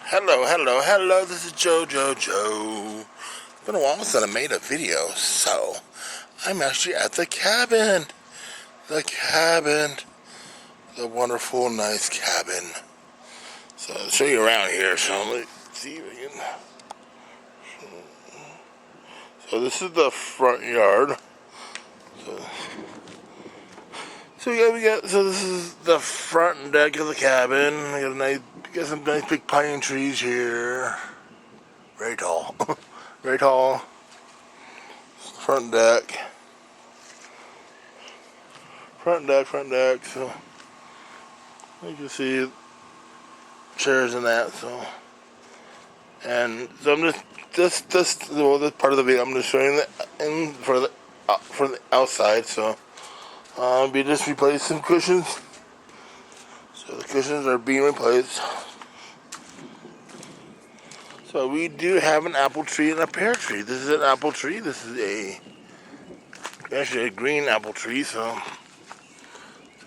Hello, this is Joe. It's been a while since I made a video, so I'm actually at the cabin. The wonderful, nice cabin. So I'll show you around here, so let me see if I can. So this is the front yard. So this is the front deck of the cabin. We got some nice big pine trees here. Very tall. Very tall. Front deck. So you can see chairs and that. So I'm this part of the video. I'm just showing for the outside. So we just replaced some cushions. So the cushions are being replaced. So we do have an apple tree and a pear tree. This is an apple tree. This is actually a green apple tree. So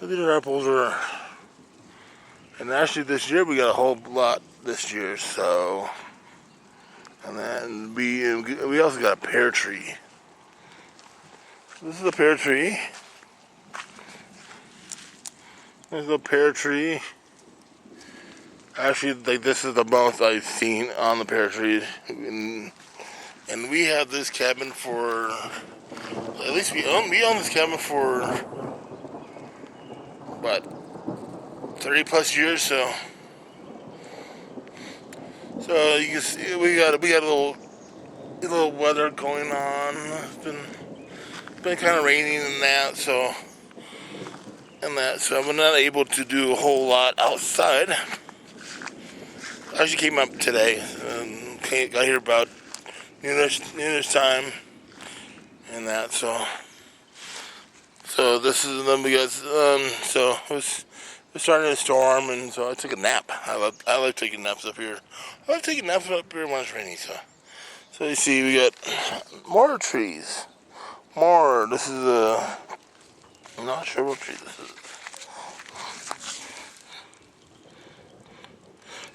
these apples are, and actually this year we got a whole lot this year. So, and then we also got a pear tree. This is a pear tree. There's a pear tree. Actually, this is the most I've seen on the pear tree. And we have this cabin for, at least we own this cabin for, what, 30 plus years, so you can see we got a little weather going on. It's been kind of raining and that, so I'm not able to do a whole lot outside. I actually came up today and got here about noonish time and that, so this is then we got so it was starting to storm, and so I took a nap. I like taking naps up here. I like taking naps up here when it's raining. So you see we got more trees. This is I'm not sure what tree this is.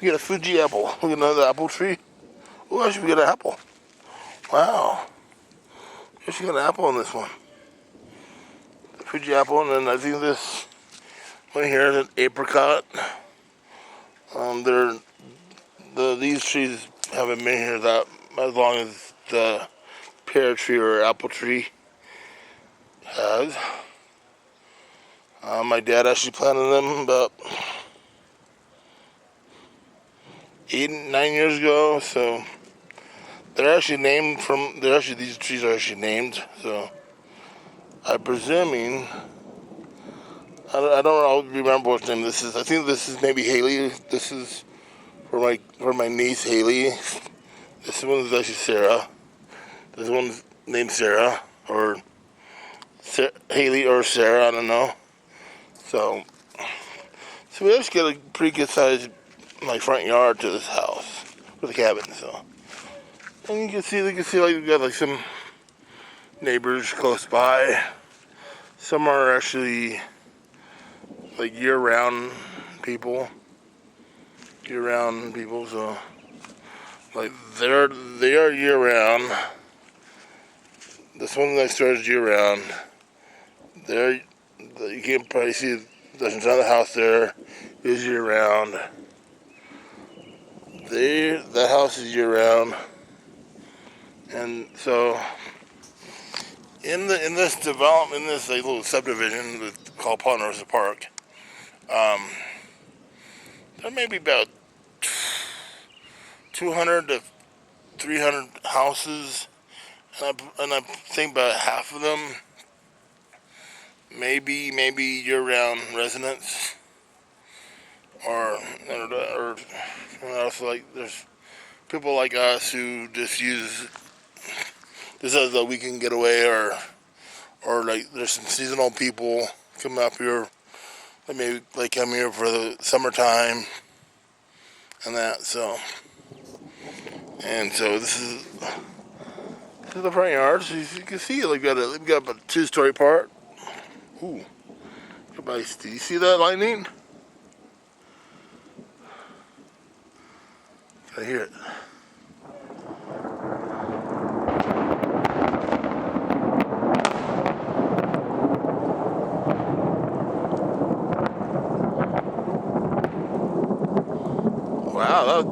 We got a Fuji apple. We got another apple tree. Oh, actually we got an apple. Wow. Actually got an apple on this one. The Fuji apple, and then I think this one here is an apricot. These trees haven't been here that as long as the pear tree or apple tree has. My dad actually planted them about 8-9 years ago, so these trees are actually named, so I'm presuming, I don't remember what name this is. I think this is maybe Haley. This is for my niece Haley. This one is actually Sarah. This one's named Sarah, or Haley or Sarah, I don't know. So we actually got a pretty good sized front yard to this house, for the cabin. So, and you can see like we got like some neighbors close by. Some are actually like year-round people. So like they are year-round. This one next door is year-round. You can probably see the front of the house there is year-round. That house is year-round, and so in this development, in this little subdivision called Ponderosa Park, there may be about 200 to 300 houses, and I think about half of them maybe year-round residents, or also like there's people like us who just use this as a weekend getaway, or like there's some seasonal people come up here. Maybe they come here for the summertime and that. So this is the front yard. So you can see we got a 2-story part. Ooh, do you see that lightning? I hear it. Wow,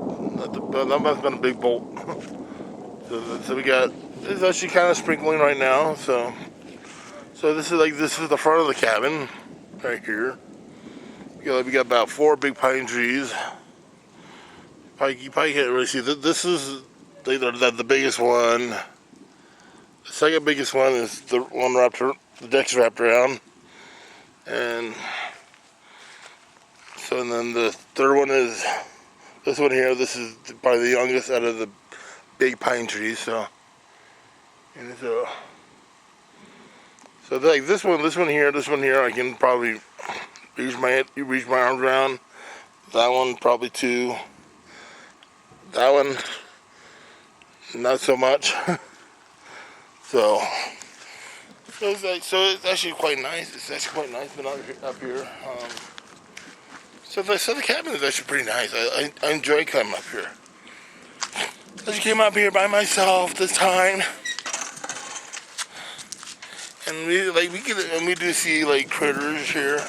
that must have been a big bolt. So we got, it's actually kind of sprinkling right now. So this is the front of the cabin right here. We got about 4 big pine trees. You probably can't really see. This is the biggest one. The second biggest one is the one the deck's wrapped around. And then the third one is this one here. This is probably the youngest out of the big pine trees. So like this one here, I can probably reach my arms around. That one probably 2. That one not so much. so it's actually quite nice. It's actually quite nice being up here. So the cabin is actually pretty nice. I enjoy coming up here. I just came up here by myself this time. And we do see like critters here.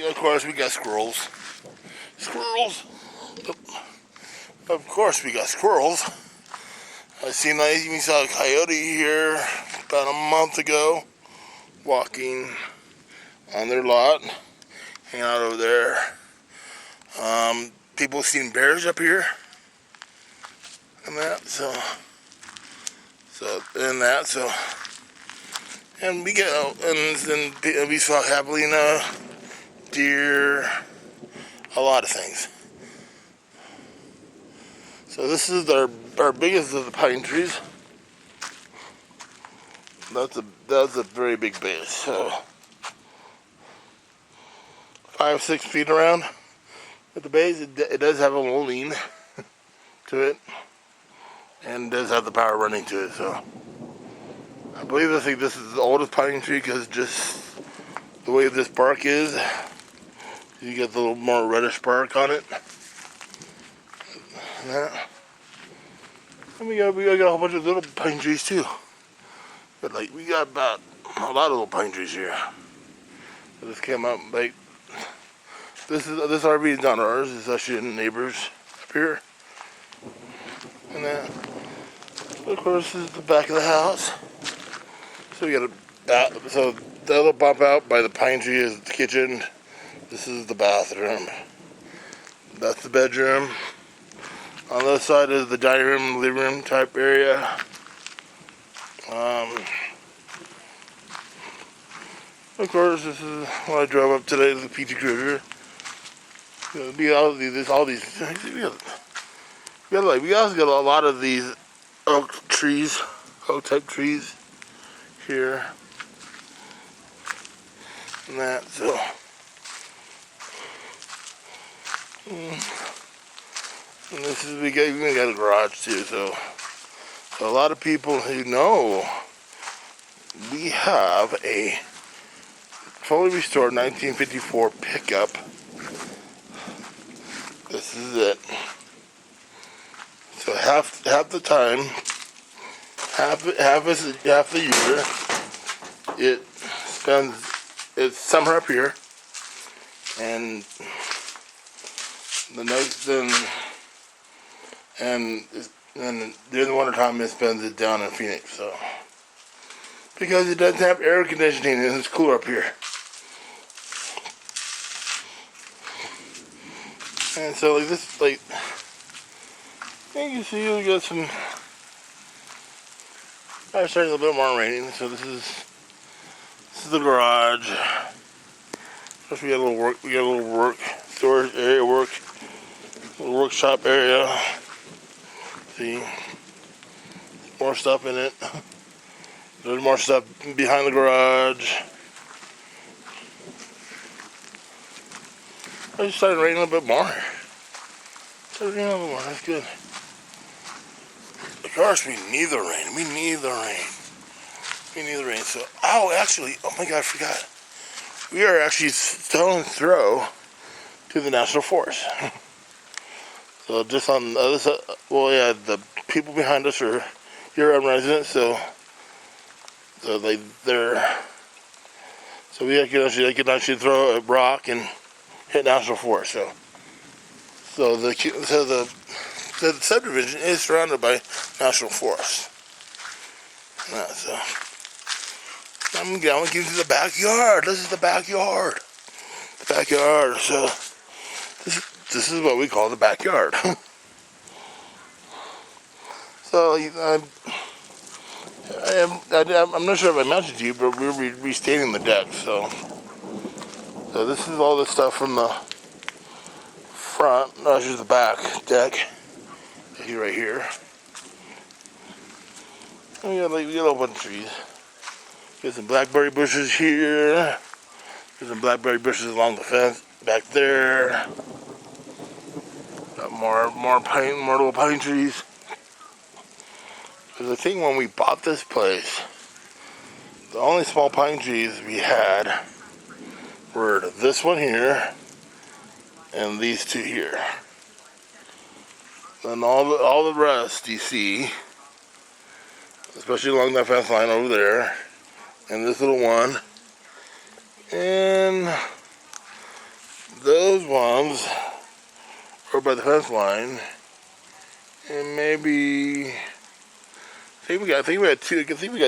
Of course, we got squirrels. Squirrels. Of course, we got squirrels. I even saw a coyote here about a month ago, walking on their lot, hanging out over there. People seen bears up here, and that. And we get out, and then we saw javelina, deer, a lot of things. So this is our biggest of the pine trees. That's a very big base. So 5-6 feet around at the base. It does have a little lean to it, and does have the power running to it. So I think this is the oldest pine tree because just the way this bark is, you get the little more reddish bark on it. And we got a whole bunch of little pine trees too. But like we got about a lot of little pine trees here. So this came up like this RV is not ours. It's actually in the neighbors up here. And then of course this is the back of the house. So we got so that little bump out by the pine tree is the kitchen. This is the bathroom. That's the bedroom. On the other side is the dining room, living room type area. Of course, this is when I drove up today to the PT Cruiser. We also got a lot of these oak type trees here, and that. So. And this is we even got a garage too, so a lot of people who know we have a fully restored 1954 pickup. This is it. So half the time, half the year, it's summer up here, and and during the winter time, it spends it down in Phoenix. So because it doesn't have air conditioning and it's cooler up here. And so like this, like you can see we got some. I started a little bit more raining. So this is the garage. Plus we got a little work. We got a little work storage area, little workshop area. See, more stuff in it. There's more stuff behind the garage. I just started raining a little bit more. That's good. Of course, we need the rain. We need the rain. So, actually, oh my God, I forgot. We are actually stone's throw to the National Forest. So just on the other side, well, yeah, the people behind us are year-round residents, so they're so they can actually throw a rock and hit national forest. So the subdivision is surrounded by national forest. So I'm going to get into the backyard. This is the backyard. The backyard. So this is what we call the backyard. So I'm not sure if I mentioned to you, but we're restaining the deck. So this is all the stuff from the front. No, this is the back deck. Right here. We got a whole bunch of trees. Got some blackberry bushes here. There's some blackberry bushes along the fence back there. Got more little pine trees. Because I think when we bought this place, the only small pine trees we had were this one here and these two here. And all the rest you see, especially along that fence line over there, and this little one, and those ones are by the fence line, and maybe I think we got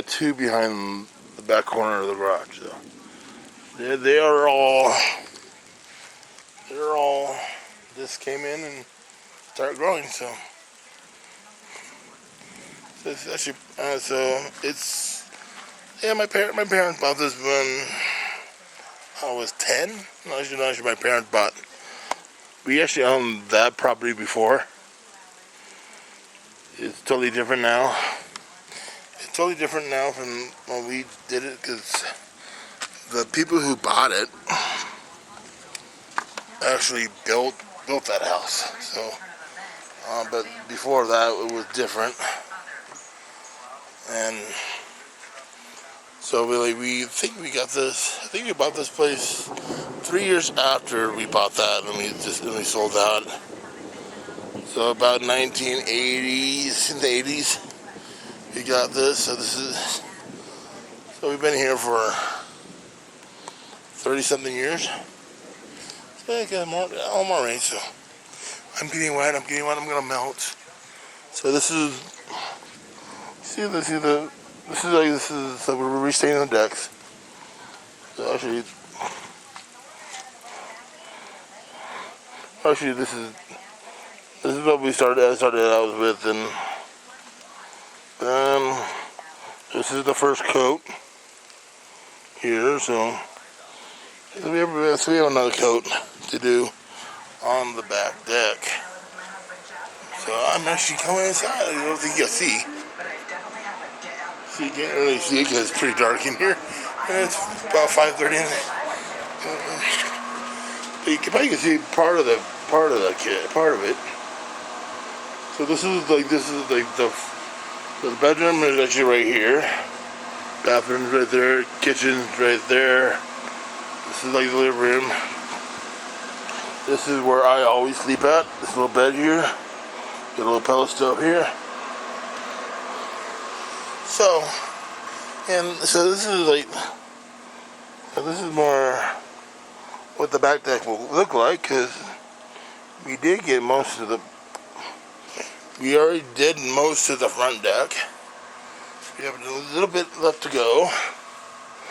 two behind the back corner of the garage. So they're all just came in and started growing. So it's actually my parents bought this when I was 10. No, actually my parents bought. We actually owned that property before. It's totally different now. It's totally different now from when we did it, because the people who bought it actually built that house. So, but before that it was different, and so we think we got this. I think we bought this place 3 years after we bought that, and we sold that. So about 1980s, in the 80s, we got this. So we've been here for 30-something years. So I got more rain. So I'm getting wet. I'm gonna melt. So this is so we're restaining the decks. So actually this is what I started out with, and then this is the first coat here. So we have another coat to do on the back deck. So I'm actually coming inside. I don't think you'll see. So you can't really see it because it's pretty dark in here. And it's about 5:30 in there. But you can probably see part of it. So this is like the bedroom is actually right here. Bathroom's right there. Kitchen's right there. This is like the living room. This is where I always sleep at. This little bed here. Got a little pillow stove here. So this is more what the back deck will look like, because we already did most of the front deck. We have a little bit left to go.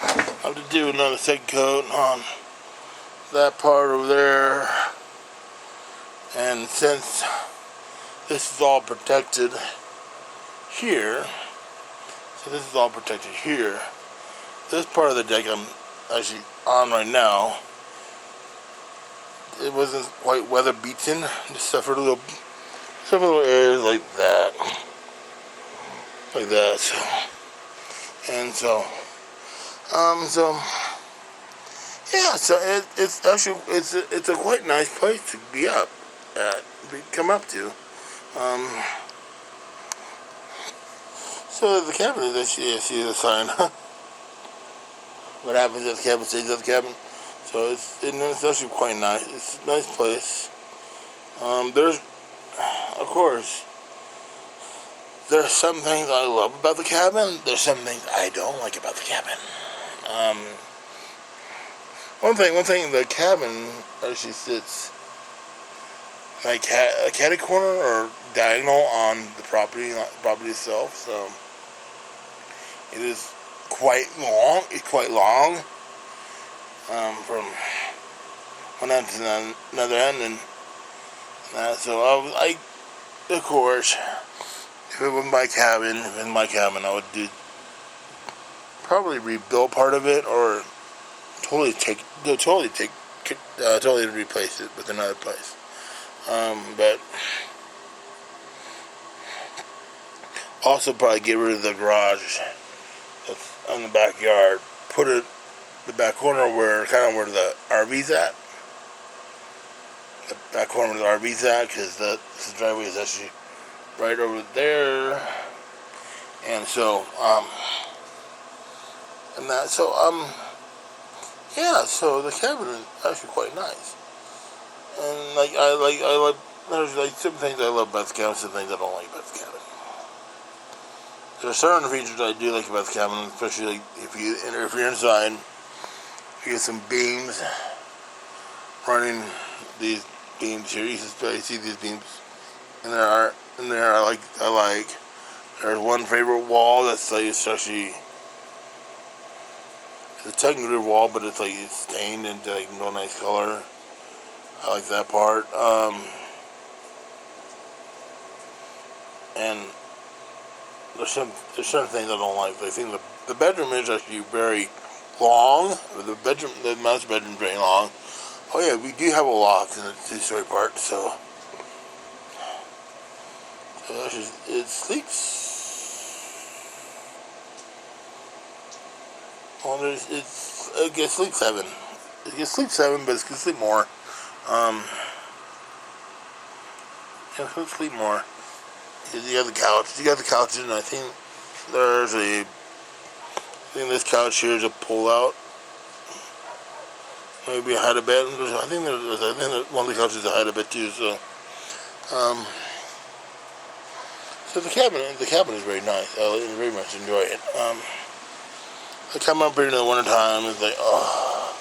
I have to do another second coat on that part over there. And since this is all protected here, this part of the deck I'm actually on right now, it wasn't quite weather beaten. Just suffered a little areas like that. It's a quite nice place to be come up to. So the cabin is actually, see the sign. What happens if the cabin stays at the cabin? So it's actually quite nice. It's a nice place. of course, there's some things I love about the cabin. There's some things I don't like about the cabin. Um, one thing, the cabin actually sits like a catty corner or diagonal on the property itself. So it is quite long. It's quite long from one end to another end, and so I of course, if it was my cabin, I would probably rebuild part of it or totally replace it with another place. But also probably get rid of the garage that's on the backyard. Put it the back corner where the RV's at. The back corner where the RV's at, because the driveway is actually right over there. And so, yeah, so the cabin is actually quite nice. And there's like some things I love about the cabin, some things I don't like about the cabin. There's certain features I do like about the cabin, especially like if you're inside, you get some beams running these beams here. You see these beams, and I like. There's one favorite wall that's like it's actually. It's a technically wall, but it's stained into like no nice color. I like that part. And there's certain things I don't like. I think the bedroom is actually very long. The master bedroom is very long. Oh yeah, we do have a loft in the two-story part, so it sleeps. Well, it gets sleep 7. It gets sleep 7, but it can sleep more. It can sleep more. You got the couch. You got the couch, and I think this couch here is a pull-out. Maybe a hide-a-bed. I think one of the couches is a hide-a-bed too. So, so the cabin is very nice. I very much enjoy it. I come up here in the wintertime, it's like, oh.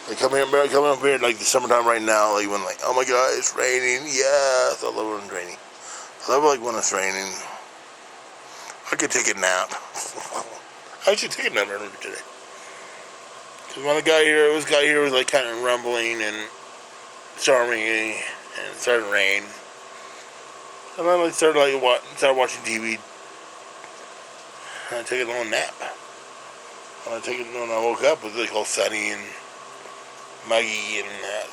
I come up here like the summertime right now, like when oh my god, it's raining. Yes, I love when it's raining. I love when it's raining. I could take a nap. I should take a nap today. Because when this guy here was like kind of rumbling and storming and it started to rain. And then I started watching TV. And I took a little nap. When I woke up, it was like all sunny and muggy and that.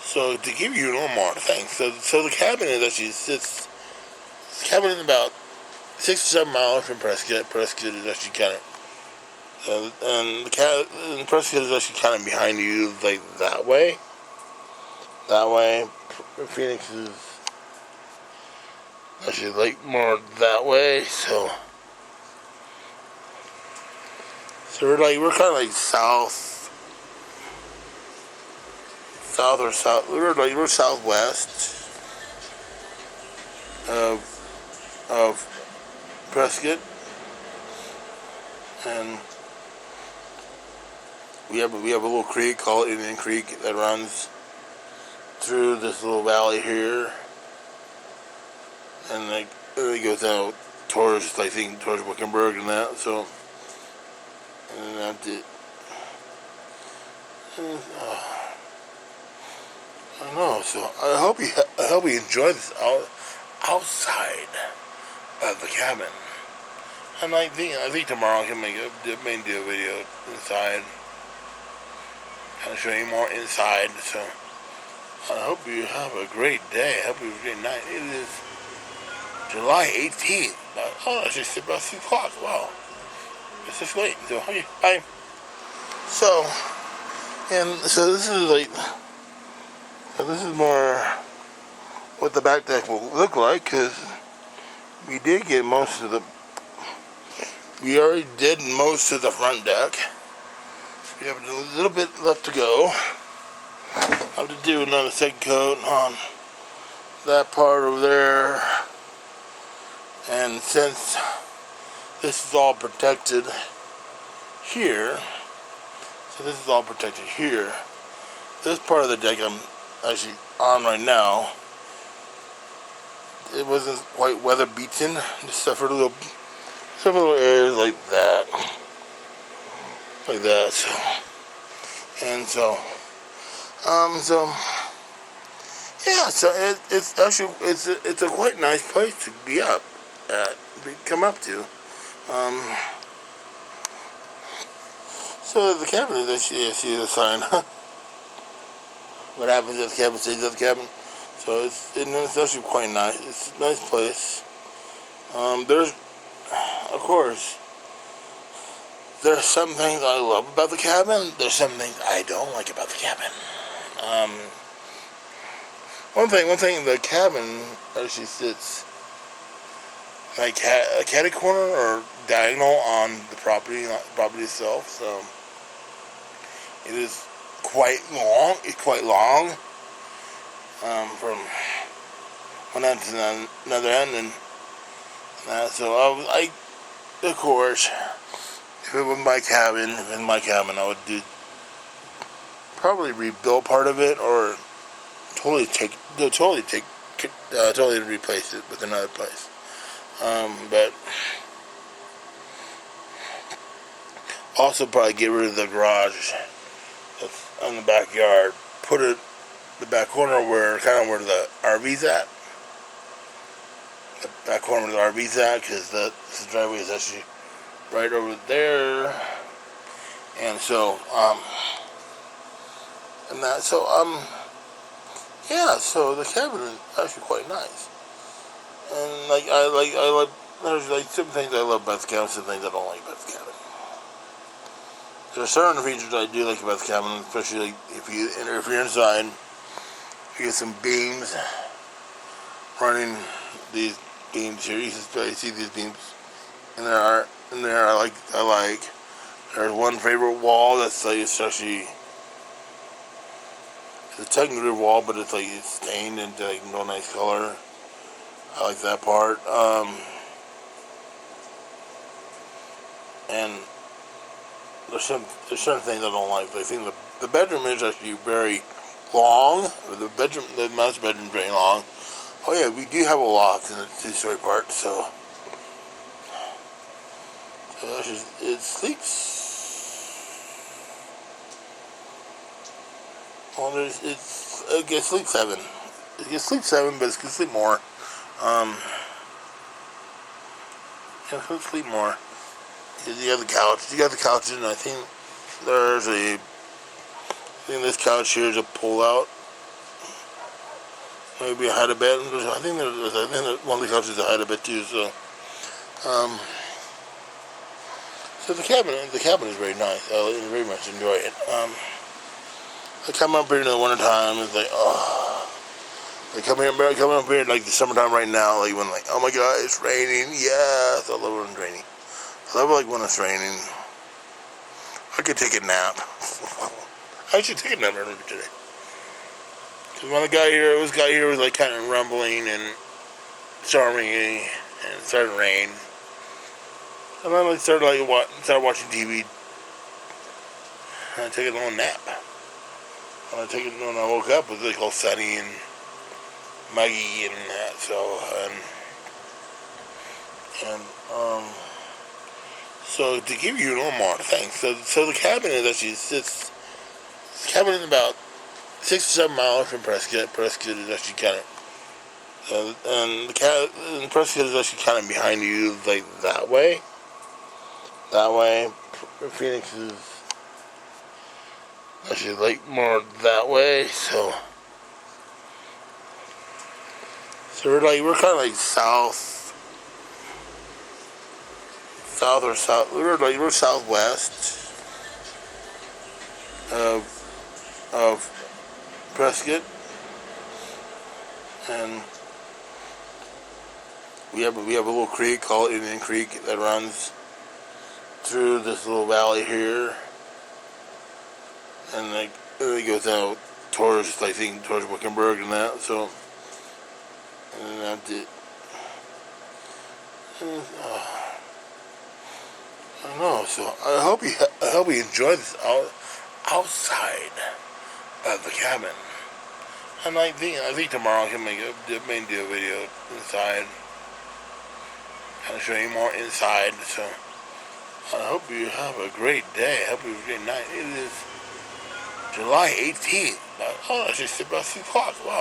So to give you a little more things, so the cabin is about 6 or 7 miles from Prescott. Prescott is actually kind of, and Prescott is actually kind of behind you, like that way. Phoenix is actually like more that way. So we're kind of like south or south. We're southwest of Prescott, and we have a little creek called Indian Creek that runs through this little valley here, and it goes out towards Wickenburg and that. So, and that's it. And, I don't know. So I hope you enjoy this outside of the cabin. And I think tomorrow I can do a video inside, kind of show you more inside. So I hope you have a great day. I hope you have a great night. It is July 18th. It's just about 6 o'clock. Wow, it's just late. So okay, bye. So this is more what the back deck will look like, because we already did most of the front deck. We have a little bit left to go. I have to do another second coat on that part over there. And since this is all protected here, this part of the deck I'm actually on right now, it wasn't quite weather beaten. Just suffered several little areas like that. It's actually it's a quite nice place to be come up to. Um, so the cabin is actually, see the sign. What happens if the cabin stays at the cabin? So it's actually quite nice. It's a nice place. There's, of course, there's some things I love about the cabin. There's some things I don't like about the cabin. One thing, the cabin actually sits like a catty corner or diagonal on the property itself. So it is quite long. It's quite long from one end to another end, and so of course, if it was my cabin, I would probably rebuild part of it or totally replace it with another place. But also probably get rid of the garage that's in the backyard. Put it the back corner where the RV's at. The back corner where the RV's at, because the driveway is actually right over there. And so so the cabin is actually quite nice. And there's like some things I love about the cabin, some things I don't like about the cabin. There are certain features I do like about the cabin, especially like if you're inside, you get some beams running these beams here. You see these beams, and I like. There's one favorite wall that's like it's actually. It's a technically wall, but it's stained into like no nice color. I like that part. And there's certain things I don't like. I think the bedroom is actually very long. The master bedroom is very long. Oh yeah, we do have a loft in the two-story part, so it sleeps. Well, it gets sleep 7. It gets sleep 7, but it can sleep more. It can sleep more. You got the couch. You got the couch, and I think this couch here is a pull-out. Maybe a hide-a bed. I think one of the couches is a hide-a bed too. So, so the cabin is very nice. I very much enjoy it. I come up here in the wintertime, it's like, oh. I come up here in like the summertime right now, like when oh my god, it's raining, yes, I love when it's raining. I love when it's raining. I could take a nap. I should take a nap today. Because when this guy here was like kind of rumbling and storming and it started to rain. And then I started watching TV. And I took a little nap. When I woke up, it was like all sunny and muggy and that. So to give you a little more things, so the cabin is about 6 or 7 miles from Prescott. Prescott is actually kind of, and Prescott is actually kind of behind you, like that way. Phoenix is actually like more that way, so we're kind of like we're southwest of Prescott, and we have a little creek called Indian Creek that runs through this little valley here, and it goes out towards, I think, towards Wickenburg and that, so, and that's it. And, I don't know, so I hope you enjoy this outside of the cabin. And I think tomorrow I can maybe do a video inside, kind of show you more inside, so I hope you have a great day. I hope you have a great night. It is July 18th, oh, it's just about 6 o'clock, wow.